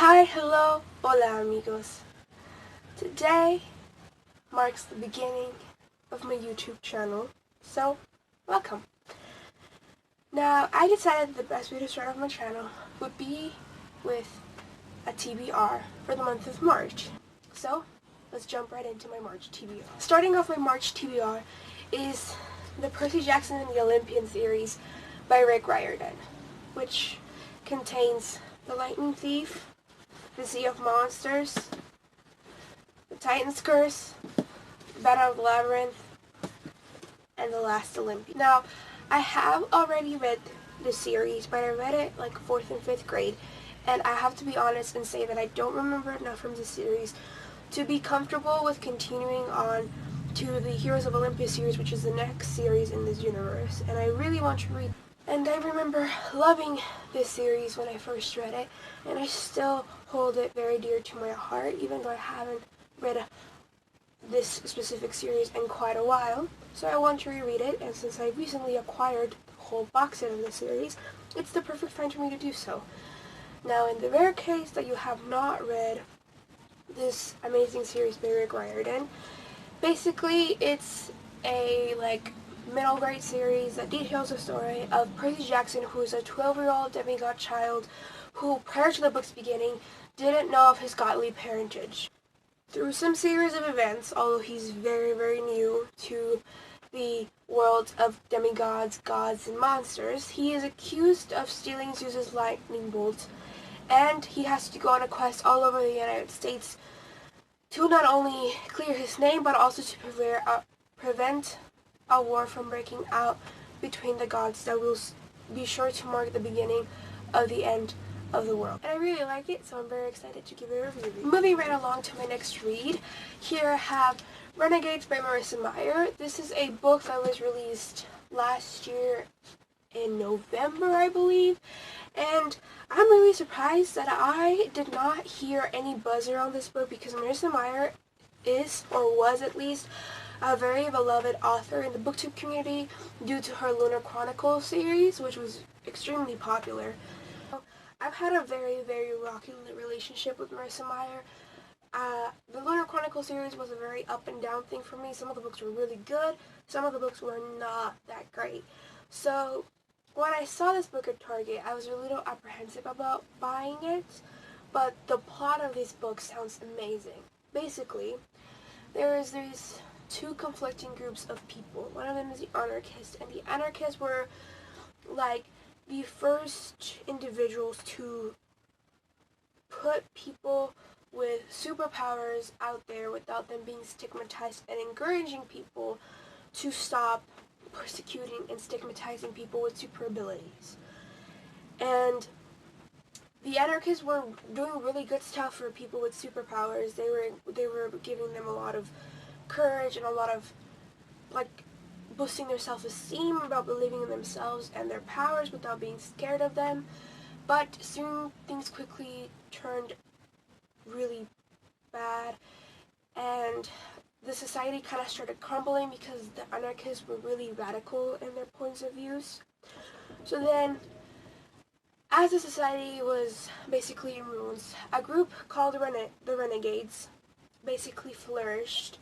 Hi, hello, hola amigos. Today marks the beginning of my YouTube channel, so welcome. Now, I decided the best way to start off my channel would be with a TBR for the month of March. So, let's jump right into my March TBR. Starting off my March TBR is the Percy Jackson and the Olympian series by Rick Riordan, which contains The Lightning Thief, The Sea of Monsters, The Titan's Curse, Battle of the Labyrinth, and The Last Olympian. Now, I have already read the series, but I read it like 4th and 5th grade, and I have to be honest and say that I don't remember enough from the series to be comfortable with continuing on to the Heroes of Olympus series, which is the next series in this universe, and I really want to read. And I remember loving this series when I first read it, and I still hold it very dear to my heart, even though I haven't read this specific series in quite a while. So I want to reread it, and since I recently acquired the whole box set of the series, it's the perfect time for me to do so. Now, in the rare case that you have not read this amazing series by Rick Riordan, basically it's a middle grade series that details the story of Percy Jackson, who is a 12-year-old demigod child who, prior to the book's beginning, didn't know of his godly parentage. Through some series of events, although he's very, very new to the world of demigods, gods, and monsters, he is accused of stealing Zeus's lightning bolt, and he has to go on a quest all over the United States to not only clear his name, but also to prevent a war from breaking out between the gods that will be sure to mark the beginning of the end of the world. And I really like it, so I'm very excited to give it a review. Moving right along to my next read, here I have Renegades by Marissa Meyer. This is a book that was released last year in November, I believe, and I'm really surprised that I did not hear any buzz around this book, because Marissa Meyer is, or was at least, a very beloved author in the booktube community due to her Lunar Chronicles series, which was extremely popular. I've had a very, very rocky relationship with Marissa Meyer. The Lunar Chronicles series was a very up and down thing for me. Some of the books were really good, some of the books were not that great. So when I saw this book at Target, I was a little apprehensive about buying it, but the plot of this book sounds amazing. Basically, there is these two conflicting groups of people. One of them is the anarchists, and the anarchists were like the first individuals to put people with superpowers out there without them being stigmatized, and encouraging people to stop persecuting and stigmatizing people with super abilities. And the anarchists were doing really good stuff for people with superpowers. They were giving them a lot of courage and a lot of boosting their self-esteem about believing in themselves and their powers without being scared of them. But soon things quickly turned really bad, and the society kind of started crumbling because the anarchists were really radical in their points of views. So then, as the society was basically in ruins, a group called the Renegades basically flourished.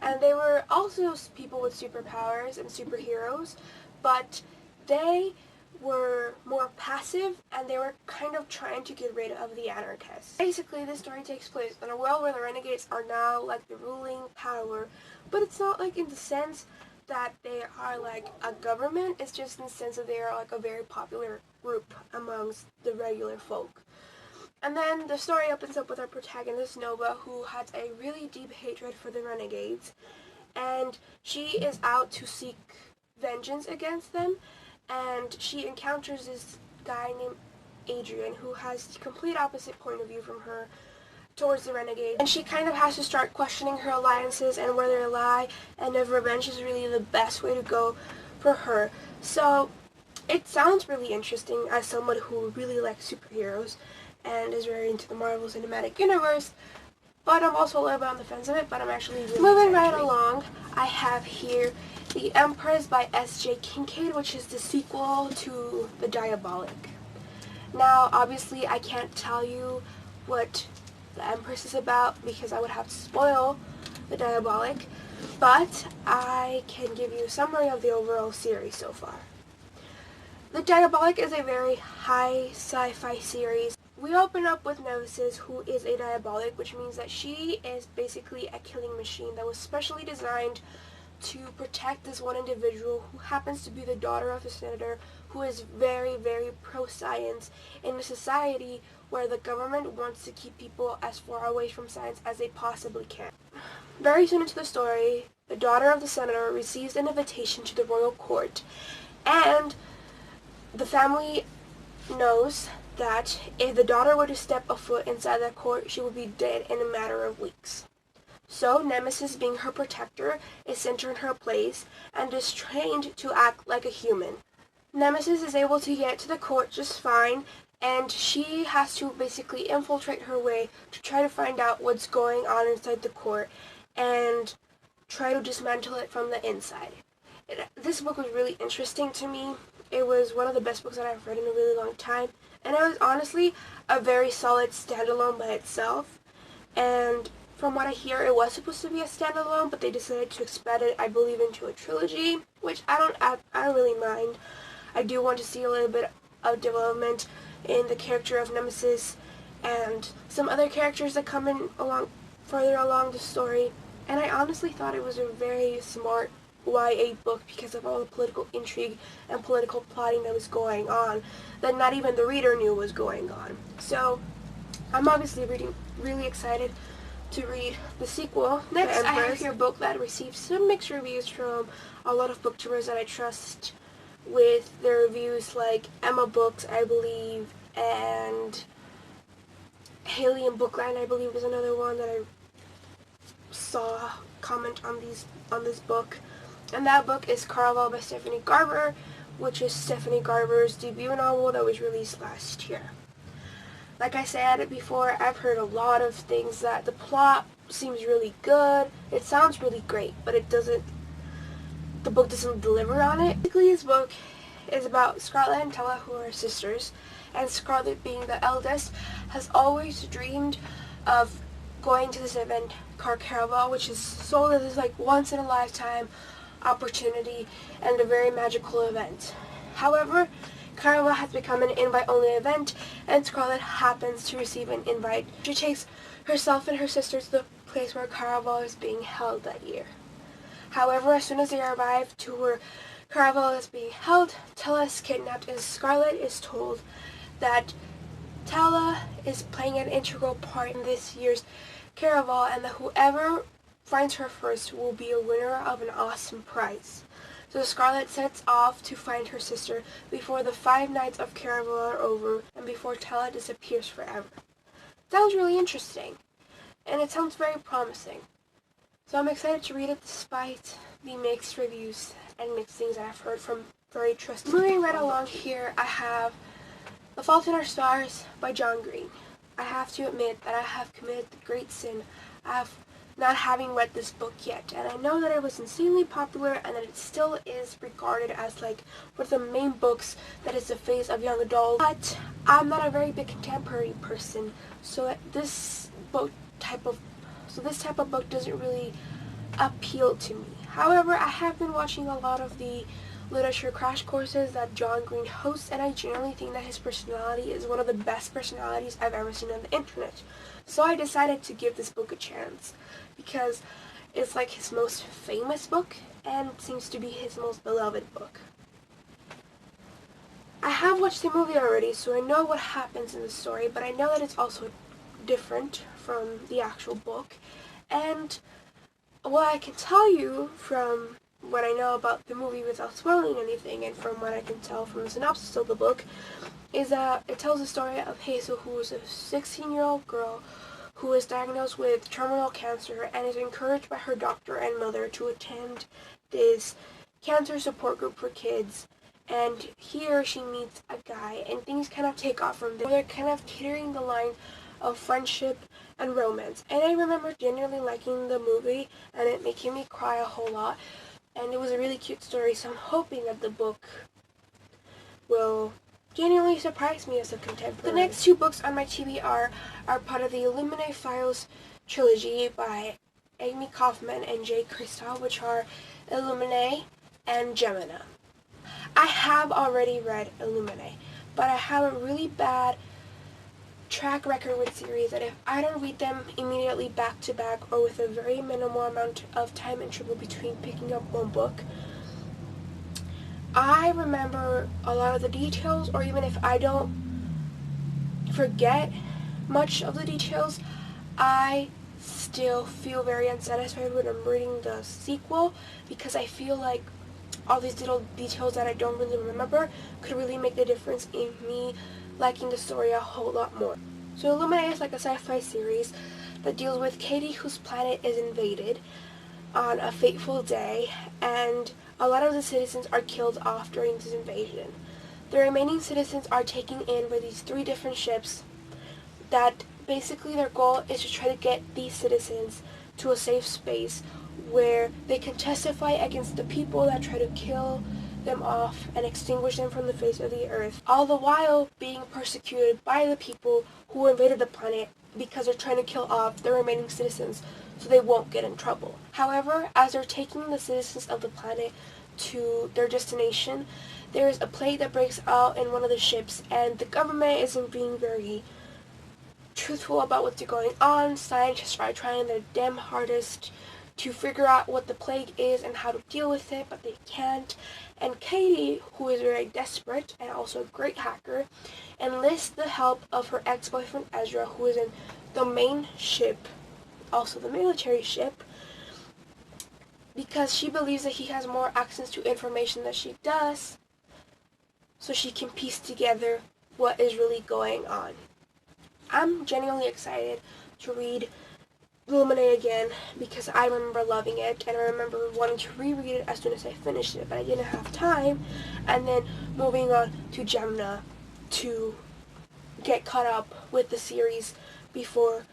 And they were also people with superpowers and superheroes, but they were more passive, and they were kind of trying to get rid of the anarchists. Basically, this story takes place in a world where the Renegades are now like the ruling power, but it's not like in the sense that they are like a government, it's just in the sense that they are like a very popular group amongst the regular folk. And then the story opens up with our protagonist, Nova, who has a really deep hatred for the Renegades, and she is out to seek vengeance against them, and she encounters this guy named Adrian, who has the complete opposite point of view from her towards the Renegades, and she kind of has to start questioning her alliances and where they lie, and if revenge is really the best way to go for her. So it sounds really interesting as someone who really likes superheroes and is very into the Marvel Cinematic Universe, but I'm also a little bit on the fence of it, but I'm actually really moving right along. I have here The Empress by S.J. Kincaid, which is the sequel to The Diabolic. Now, obviously, I can't tell you what the Empress is about because I would have to spoil the Diabolic, but I can give you a summary of the overall series so far. The Diabolic is a very high sci-fi series. We open up with Nemesis, who is a Diabolic, which means that she is basically a killing machine that was specially designed to protect this one individual who happens to be the daughter of a senator who is very, very pro-science in a society where the government wants to keep people as far away from science as they possibly can. Very soon into the story, the daughter of the senator receives an invitation to the royal court, and the family knows that if the daughter were to step a foot inside that court, she would be dead in a matter of weeks. So Nemesis, being her protector, is sent in her place and is trained to act like a human. Nemesis is able to get to the court just fine, and she has to basically infiltrate her way to try to find out what's going on inside the court and try to dismantle it from the inside. This book was really interesting to me. It was one of the best books that I've read in a really long time, and it was honestly a very solid standalone by itself. And from what I hear, it was supposed to be a standalone, but they decided to expand it, I believe, into a trilogy, which I don't really mind. I do want to see a little bit of development in the character of Nemesis and some other characters that come in further along the story. And I honestly thought it was a very smart YA book because of all the political intrigue and political plotting that was going on that not even the reader knew was going on. So I'm obviously really excited to read the sequel. Next, I have here a book that received some mixed reviews from a lot of booktubers that I trust with their reviews, like Emma Books, I believe, and Haley and Bookline, I believe, was another one that I saw comment on this book. And that book is Caraval by Stephanie Garber, which is Stephanie Garber's debut novel that was released last year. Like I said before, I've heard a lot of things that the plot seems really good, it sounds really great, but the book doesn't deliver on it. Basically, this book is about Scarlett and Tella, who are sisters, and Scarlett, being the eldest, has always dreamed of going to this event called Caraval, which is sold as this like once in a lifetime opportunity and a very magical event. However, Caraval has become an invite-only event, and Scarlett happens to receive an invite. She takes herself and her sister to the place where Caraval is being held that year. However, as soon as they arrive to where Caraval is being held, Tella is kidnapped, and Scarlett is told that Tella is playing an integral part in this year's Caraval, and that whoever finds her first will be a winner of an awesome prize. So Scarlett sets off to find her sister before the 5 nights of Caraval are over and before Tella disappears forever. Sounds really interesting, and it sounds very promising. So I'm excited to read it despite the mixed reviews and mixed things that I've heard from very trusted. Moving right along here, I have The Fault in Our Stars by John Green. I have to admit that I have committed the great sin of not having read this book yet, and I know that it was insanely popular and that it still is regarded as like one of the main books that is the face of young adult, but I'm not a very big contemporary person, so this type of book doesn't really appeal to me. However, I have been watching a lot of the literature crash courses that John Green hosts, and I generally think that his personality is one of the best personalities I've ever seen on the internet. So I decided to give this book a chance because it's like his most famous book and seems to be his most beloved book. I have watched the movie already, so I know what happens in the story, but I know that it's also different from the actual book. And what I can tell you from what I know about the movie without spoiling anything, and from what I can tell from the synopsis of the book, is that it tells the story of Hazel, who is a 16-year-old girl who is diagnosed with terminal cancer and is encouraged by her doctor and mother to attend this cancer support group for kids. And here she meets a guy, and things kind of take off from there. They're kind of teetering the line of friendship and romance. And I remember genuinely liking the movie and it making me cry a whole lot. And it was a really cute story, so I'm hoping that the book will genuinely surprised me as a contemporary. The next 2 books on my TBR are part of the Illuminae Files trilogy by Amy Kaufman and Jay Kristoff, which are Illuminae and Gemina. I have already read Illuminae, but I have a really bad track record with series that if I don't read them immediately back to back or with a very minimal amount of time interval between picking up one book, I remember a lot of the details, or even if I don't forget much of the details, I still feel very unsatisfied when I'm reading the sequel, because I feel like all these little details that I don't really remember could really make the difference in me liking the story a whole lot more. So Illuminae is like a sci-fi series that deals with Katie, whose planet is invaded on a fateful day, and a lot of the citizens are killed off during this invasion. The remaining citizens are taken in by these 3 different ships that basically their goal is to try to get these citizens to a safe space where they can testify against the people that try to kill them off and extinguish them from the face of the earth, all the while being persecuted by the people who invaded the planet because they're trying to kill off the remaining citizens so they won't get in trouble. However, as they're taking the citizens of the planet to their destination, there's a plague that breaks out in one of the ships, and the government isn't being very truthful about what's going on. Scientists are trying their damn hardest to figure out what the plague is and how to deal with it, but they can't. And Katie, who is very desperate and also a great hacker, enlists the help of her ex-boyfriend Ezra, who is in the main ship, also the military ship, because she believes that he has more access to information than she does, so she can piece together what is really going on. I'm genuinely excited to read Illuminae again because I remember loving it, and I remember wanting to reread it as soon as I finished it, but I didn't have time, and then moving on to Gemina to get caught up with the series before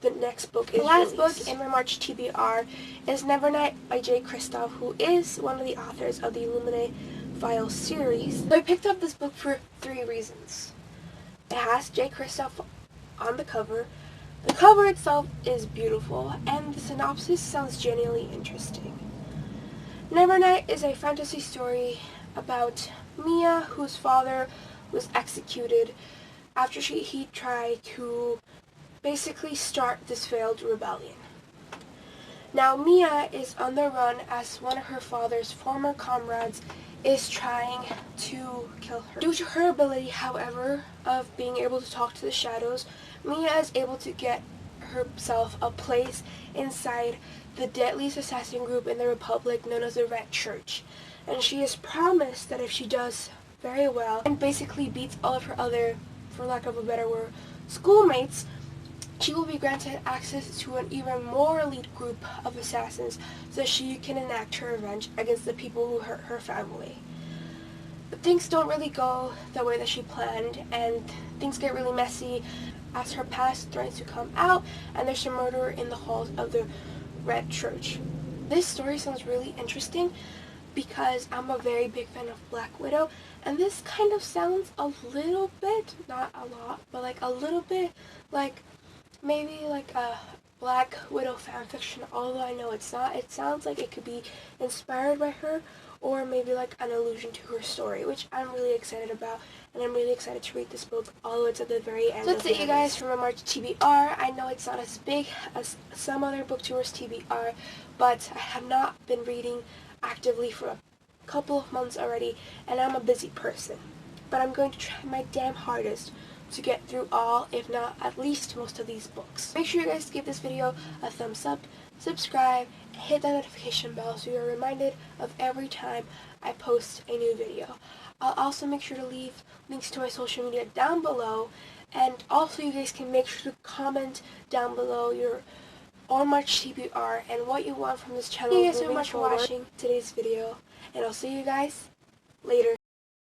the next book is released. The last book in my March TBR is Nevernight by Jay Kristoff, who is one of the authors of the Illuminae Files series. So I picked up this book for 3 reasons. It has Jay Kristoff on the cover. The cover itself is beautiful, and the synopsis sounds genuinely interesting. Nevernight is a fantasy story about Mia, whose father was executed after he tried to basically start this failed rebellion. Now Mia is on the run as one of her father's former comrades is trying to kill her. Due to her ability, however, of being able to talk to the shadows, Mia is able to get herself a place inside the deadliest assassin group in the Republic known as the Red Church. And she is promised that if she does very well and basically beats all of her other, for lack of a better word, schoolmates, she will be granted access to an even more elite group of assassins so she can enact her revenge against the people who hurt her family. But things don't really go the way that she planned, and things get really messy as her past threatens to come out, and there's a murder in the halls of the Red Church. This story sounds really interesting because I'm a very big fan of Black Widow, and this kind of sounds a little bit, not a lot, but like a little bit like maybe like a Black Widow fanfiction, although I know it's not. It sounds like it could be inspired by her, or maybe like an allusion to her story, which I'm really excited about, and I'm really excited to read this book, although it's at the very end. So that's it, you guys, from my March TBR. I know it's not as big as some other booktubers TBR, but I have not been reading actively for a couple of months already, and I'm a busy person. But I'm going to try my damn hardest to get through all, if not at least most of these books. Make sure you guys give this video a thumbs up, subscribe, and hit that notification bell so you're reminded of every time I post a new video. I'll also make sure to leave links to my social media down below, and also you guys can make sure to comment down below your on March TBR and what you want from this channel. Thank you guys so much for watching today's video, and I'll see you guys later.